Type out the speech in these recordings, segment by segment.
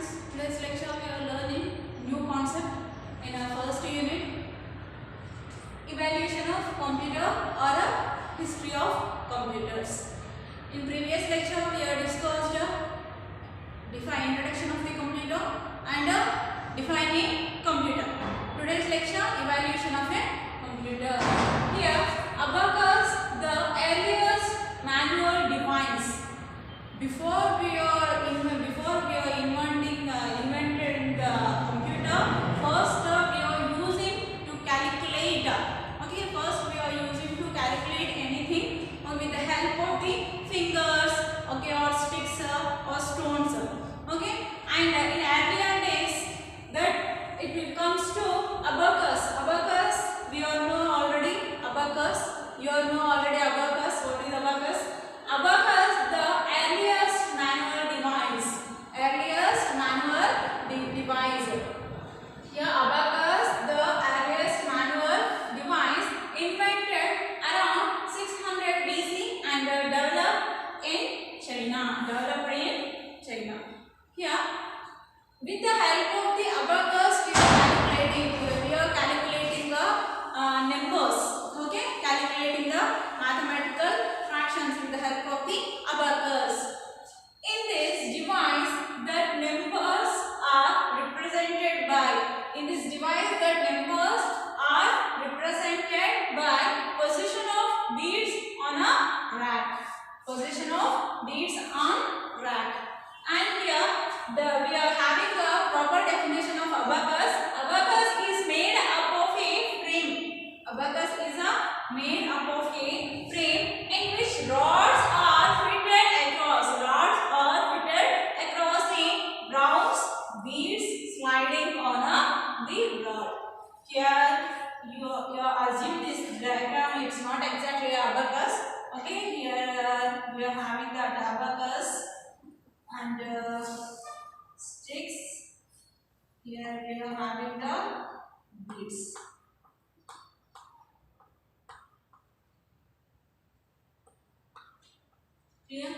students, today's lecture we are learning new concept in our first unit, evaluation of computer or a history of computers. In previous lecture we have discussed introduction of the computer and defining computer. Today's lecture evaluation of a computer. Here abacus, the earliest manual device. Before we are invented the computer, first we are using to calculate. Okay, first we are using to calculate anything with the help of the fingers, okay, or sticks or stones. Okay, and in earlier days that it will comes to abacus. Abacus we all know already. Abacus, you all know already abacus. What is abacus? Abacus, the earliest manual device. Earliest manual device. Here abacus, the earliest manual device, invented around 600 BC and developed in China. Here, with the help of the abacus, we are calculating the numbers. Okay, calculating the mathematical fractions with the help of the abacus. In this device, that numbers are represented by. Position of beads on a rack. Position of beads on rack. And here we are having a proper definition of abacus. Abacus is made up of a frame. Abacus is made up of a frame in which rods are fitted across. The rounds, beads sliding on the rod. Here you assume this diagram, it's not exactly abacus. Okay, here we are having that abacus and sticks. Here we are having the beads. Here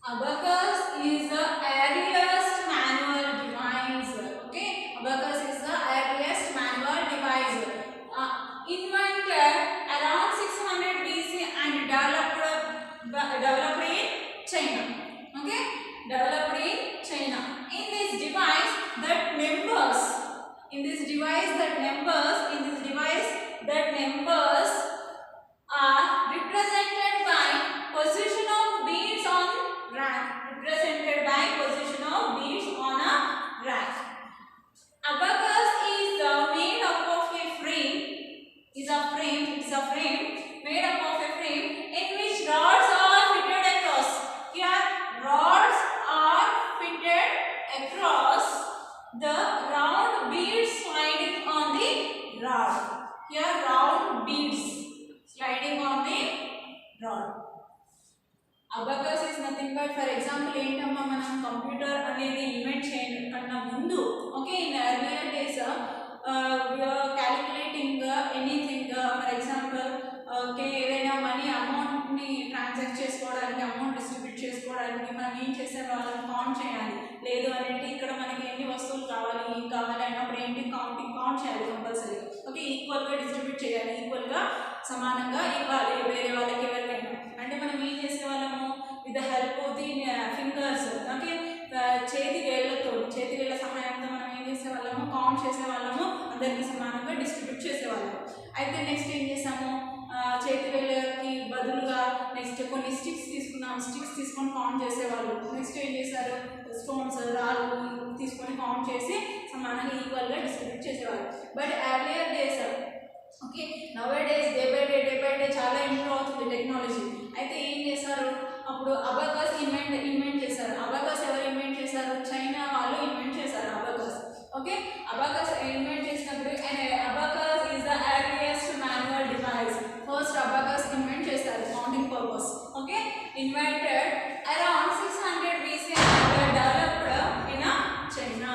abacus is the earliest manual device. Okay, abacus is the earliest manual device. Invented around 600 BC and developed in China. Okay, developed in China. In this device that numbers are represented by position of beads on rack. Abacus is made up of a frame. It is a frame made up of a frame in which rods are fitted across. Here rods are fitted across the round beads sliding on the rod. Here round beads sliding on the rod. Abacus is nothing but, for example, ఏంటమ్మా మనం computer అనేది invent చేయడం కన్నా ముందు, okay, in earlier days we are calculating anything, for example, okay, ఏదైనా money అమౌంట్ని transact చేసుకోవడానికి, amount distribute చేసుకోవడానికి మనం ఏం చేసే వాళ్ళని కౌంట్ చేయాలి. లేదు అంటే ఇక్కడ మనకి ఎన్ని వస్తువులు కావాలి అన్నప్పుడు ఏంటి కౌంట్ చేయాలి కంపల్సరీ. ఓకే, ఈక్వల్గా డిస్ట్రిబ్యూట్ చేయాలి, ఈక్వల్గా సమానంగా ఇవ్వాలి వేరే వాళ్ళకి ఎవరికైనా. అంటే మనం ఏం చేసేవాళ్ళము with the help of the fingers, okay, చేతి వేళ్ళ సహాయంతో మనం ఏం చేసేవాళ్ళము, కౌంట్ చేసేవాళ్ళము, అందరికీ సమానంగా డిస్ట్రిబ్యూట్ చేసేవాళ్ళము. అయితే నెక్స్ట్ ఏం చేసాము, చేతి వేళ్ళకి బదులుగా నెక్స్ట్ కొన్ని స్టిక్స్ తీసుకొని కౌంట్ చేసేవాళ్ళు. నెక్స్ట్ ఏం చేశారు, స్టోన్స్, రాళ్ళు తీసుకొని కౌంట్ చేసి సమానంగా ఈక్వల్గా డిస్ట్రిబ్యూట్ చేసేవాళ్ళు. But earlier days, okay, nowadays day by day చాలా ఇంప్రూవ్ అవుతుంది టెక్నాలజీ. అయితే ఏం చేశారు, అప్పుడు అబకస్ ఇన్వెంట్ చేశారు. అబకస్ ఎవరు ఇన్వెంట్ చేశారు, చైనా వాళ్ళు ఇన్వెంట్ చేశారు అబకస్. ఓకే, అబకస్ ఇన్వెంట్ చేసినప్పుడు abacus is the earliest manual device. First abacus invent చేశారు counting purpose. Okay, invented around 600 BC and developed in China.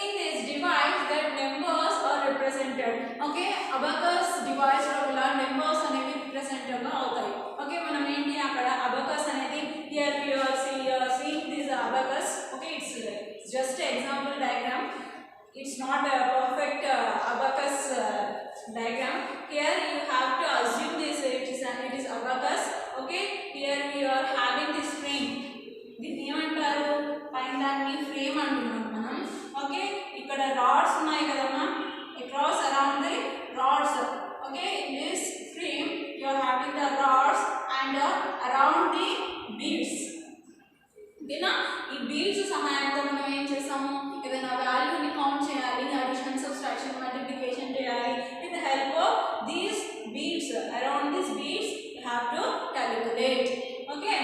In this device that numbers are represented. Okay, abacus device లో numbers అనేవి represent గా అవుతాయి. Okay, మనం ఏంటి అక్కడ abacus అనేది here we are see this abacus. Okay, it's just ఇక్కడ rods ఉన్నాయి కదమ్మా, across around the rods. Okay, in this frame you are having the rods and around the beads. ఓకేనా, ఈ బీడ్స్ సహాయంతో మనం ఏం చేస్తాము, ఏదైనా వాల్యూని కౌంట్ చేయాలి, అడిషన్ సబ్ట్రాక్షన్ మల్టిప్లికేషన్ చేయాలి. With help of these beads, around these beads you have to calculate. Okay,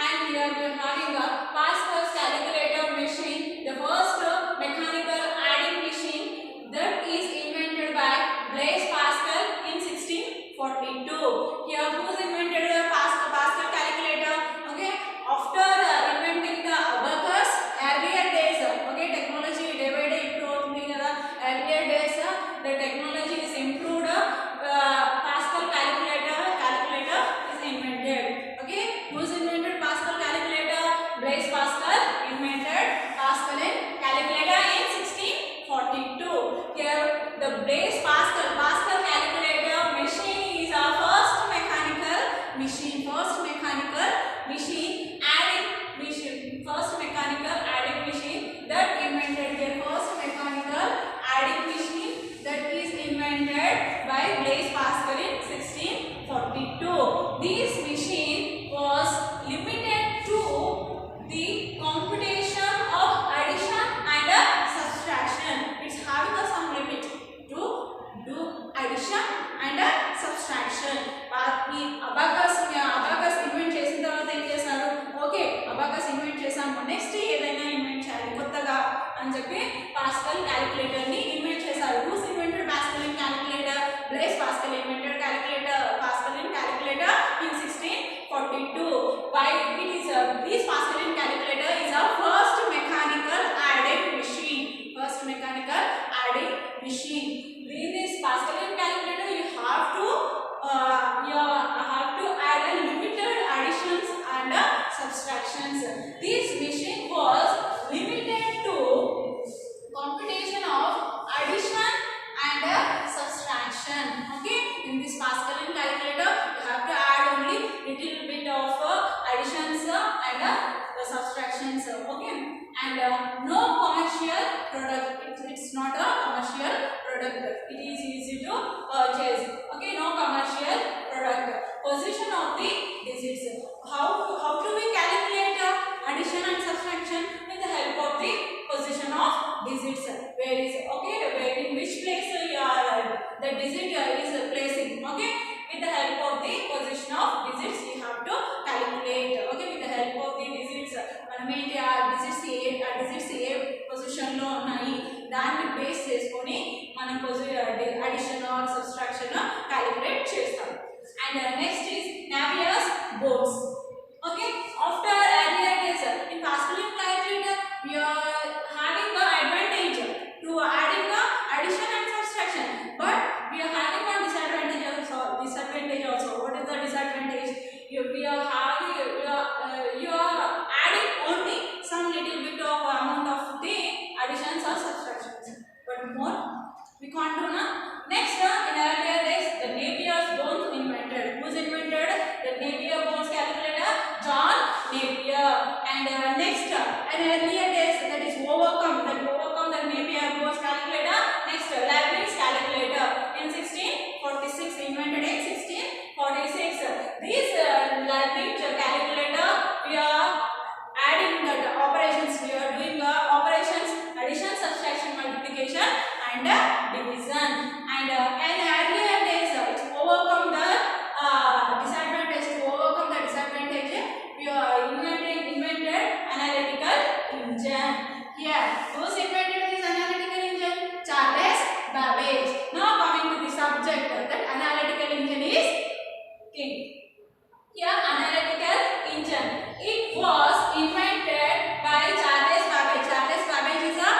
and here we are having a Pascal's calculator machine, the first mechanical adding machine that is invented by Blaise Pascal in 1642. Here who's invented the Pascal calculator? Okay, after inventing the abacus, earlier days, okay, technology day by day improved kada, earlier days the technology is improved, Pascal calculator is invented. Okay, who's invented Pascal calculator? Blaise Pascal invented Pascal calculator in 1642. Here the Blaise Pascal calculator machine is our first mechanical machine, adding machine that invented, the first mechanical adding machine that is invented by Blaise Pascal in 1642. This machine was limited to the computation of addition and subtraction. It's having some limit to do addition and subtraction. ఈ abacus invent చేసిన తర్వాత ఏం చేశారు, okay abacus invent చేసాము, next ఏదైనా invent చేయాలి కొత్తగా అని చెప్పి పాస్కల్ క్యాలిక్యులేటర్ ని ఇన్వెంట్ చేశారు. Who's invented Pascal calculator? Blaise Pascal invented Pascal calculator in 1642. Why it is this Pascal calculator is a first mechanical adding machine. In this Pascal calculator you have to add a limited additions and subtractions. This machine was limited to computation of addition and subtraction. Okay, in this Pascal calculator you have to add only little bit of additions and subtractions. Okay, and no commercial product. It's not a commercial product. It is easy to purchase. Okay, no commercial product. Position of the digits. How do we calculate addition and subtraction? With the help of the position of digits. Where in which place the digit is placing. Okay, with the help of the position of digits you have to calculate. Okay, with the help of the digits మనం ఏంటి ఆ digits ఏ position లో ఉన్నాయి దాన్ని base చేసుకొని మనం addition are subtraction calculate చేస్తాం. And next is Naviers boards. Okay, after earlier days in Pascal calculator we are having the advantage to adding the addition and subtraction, but we are having one disadvantage also. What is the disadvantage? You are adding only some little bit of amount of the additions or subtractions, but more we can't do now. Next, in earlier days the Navier's bones invented. Who's invented the Navier bones calculator? John Navier. And next, in earlier days that is overcome the Navier bones calculator. Next, Leibniz calculator in 1646, invented in 1646. This Leibniz calculator we are adding the operations, we are doing operations addition, subtraction, multiplication and division. And in earlier days to overcome the disadvantage, we are invented analytical engine. Here who's invented this analytical engine? Charles Babbage. Now coming to the subject, that analytical engine is king. Here analytical engine, it was invented by Charles Babbage. Charles Babbage is a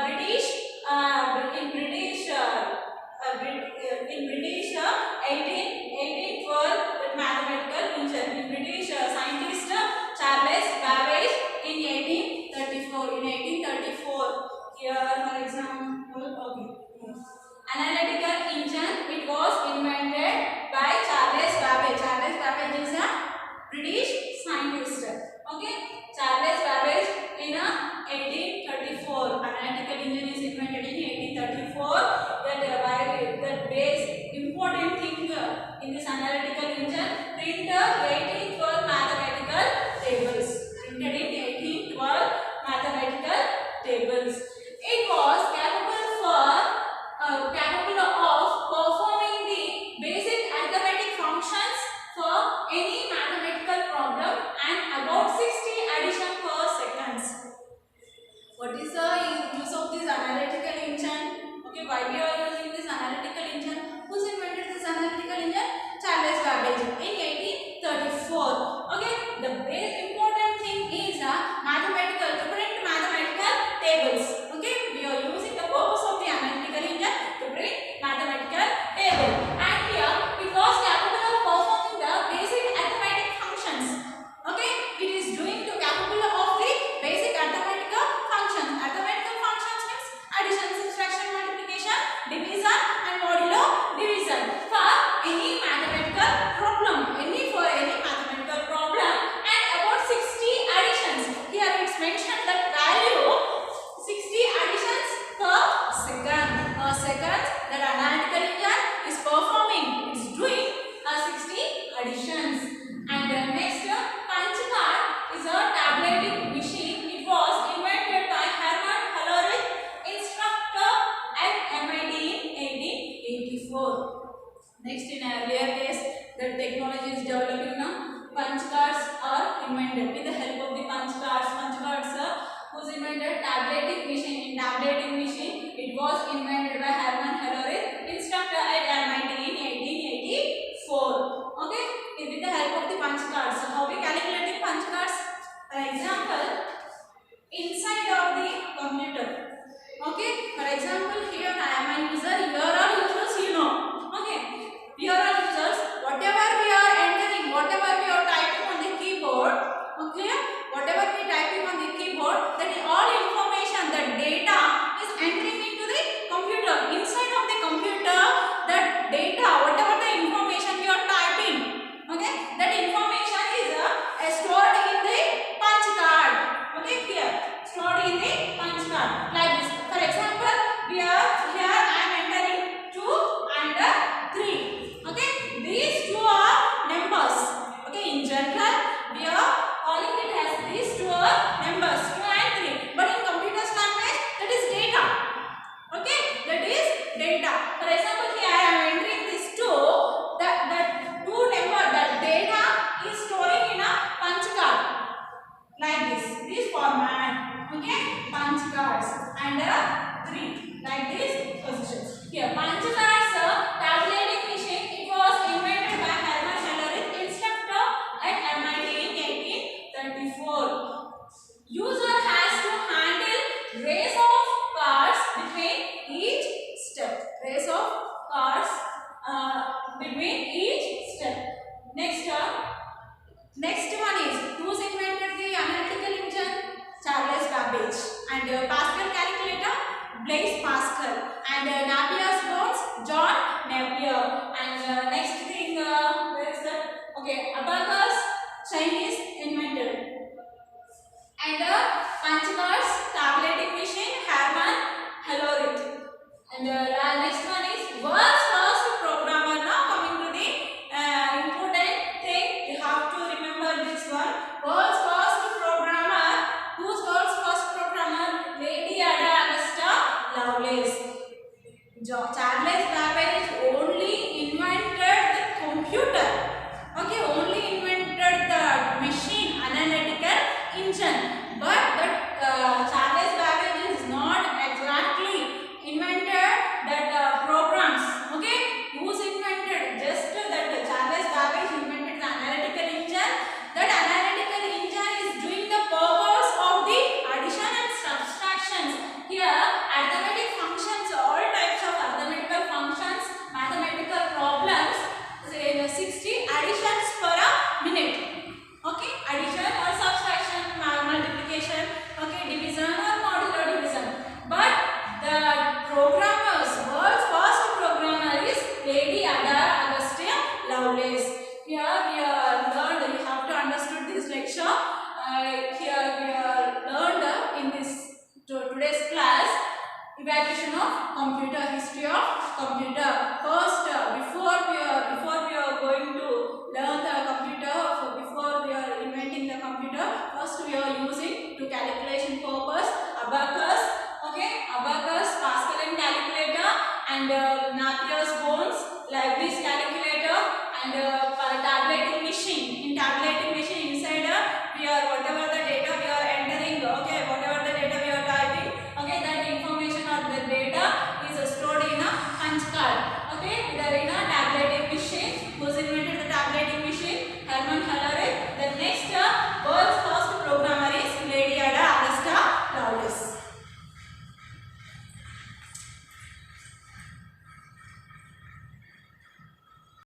British 1812 mathematical engine. In British scientist Charles Babbage in 1834. Here for example, okay, analytical engine, it was invented by Charles Babbage. Charles Babbage is a British scientist. Okay, Charles Babbage in 1834. Analytical engine is invented with the help of the punch cards. Punch cards who's invented tabulating machine. In tabulating machine, it was invented by Hermann Hellerith, instructor at MIT in 1884. Okay, with the help of the punch cards. So how we calculating punch cards? For example, inside of the computer. Okay, for example, here I am a user. Here are users. You know. Okay, here are users. Whatever we are entering, whatever we are typing on the keyboard. Okay, whatever we typing on the keyboard, that is all information, that data is entering into the computer. Inside of the computer, that data, whatever the information we are typing, okay, that information is stored in the punch card. Okay, here stored in the punch card like this. For example, we are here. I am entering 2 and 3. Okay, these two are numbers. Okay, in general, we are calling it as these two are numbers 2 and 3. But in computer's language, that is data. Okay, that is data. For example, here I am entering this 2. That 2 number, that data is storing in a punch card like this format. Okay, punch cards and 3 like this positions. Here, punch cards, tabulating machine. It was invented by Hermann Hellerith, instructor at MIT in 1834. User has to handle race of cards between each step. Race of cards between each step. Next one is who's invented the analytical engine? Charles Babbage. And Pascal calculator, Blaise Pascal. And Napier's bones, John Napier. And next thing, where is that? Okay, abacus, Chinese invented. And punch cards, tabulating machine, Hermann Hellerith. And next one is world's first programmer. Now coming to the important thing, you have to remember this one. World's first programmer. Who's world's first programmer? Lady Ada Augusta Lovelace. Charles Babbage only invented the computer. Okay, only invented the machine, analytical engine. But Charles Babbage is not exactly invented that programs. Okay, who's invented? Just that Charles Babbage invented the analytical engine. That analytical engine is doing the purpose of the addition and subtractions. Here, arithmetic functions, all types of arithmetical functions, mathematical problems, say 60 additions per a minute. Okay, addition or subtraction, multiplication, okay, division or modular division. But the programmers, world's first programmer is Lady Ada Augusta Lovelace. Here we are learned, you have to understand this lecture. Here we are learned in this today's class, evaluation of computer, history of computer.